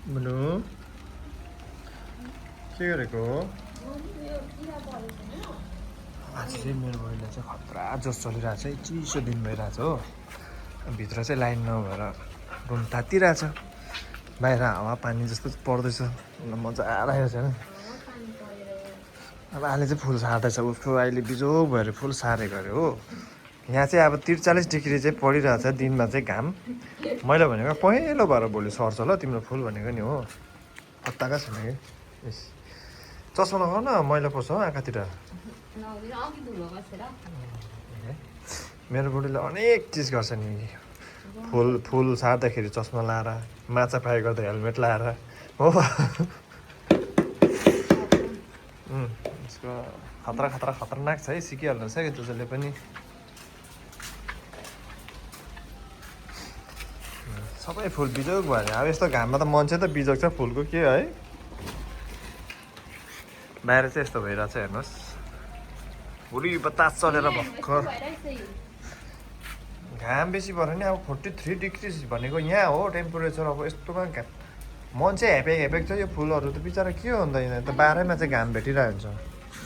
मुनु के गरेको आज चाहिँ मेरो बहिनीलाई चाहिँ खतरा जोस चलिरहेको छ है चिसो दिन भइरहेछ हो भित्र चाहिँ लाइन नभएर रुम तातिरहेछ बाहिर हावा पानी जस्तो पर्दैछ मजा आइरहेको छ नि अब अहिले चाहिँ फुल सार्दैछ उसको अहिले बिजोग भएर फुल सारेको अरे हो यहाँ चाहिँ अब 43 डिग्री चाहिँ परिरहेछ दिनमा चाहिँ घाम मैले भनेको पहेँलो भएर भोलि सर्छ ल तिम्रो फुल भनेको नि हो पत्ताका छैन कि यस चस्मा लगाउ न मैला पर्छ हो आँखातिर मेरो बुढीले अनेक चिज गर्छ नि फुल सार्दाखेरि चस्मा लाएर माछा फ्राई गर्दा हेलमेट लाएर हो यसको खतरनाक छ है सिकिहाल्नु छ कि तुझले पनि सबै फुल बिजोग भयो अब यस्तो घाममा त मान्छे त बिजोग छ फुलको के है बाहिर चाहिँ यस्तो भइरहेछ हेर्नुहोस् भुरी बतास चलेर भर्खर घाम बेसी भएर नि अब 43 डिग्री भनेको यहाँ हो टेम्परेचर अब यस्तोमा मान्छे हेपेक छ यो फुलहरू त बिचरा के हो अन्त यहाँ त बाह्रैमा चाहिँ घाम भेटिरहेको हुन्छ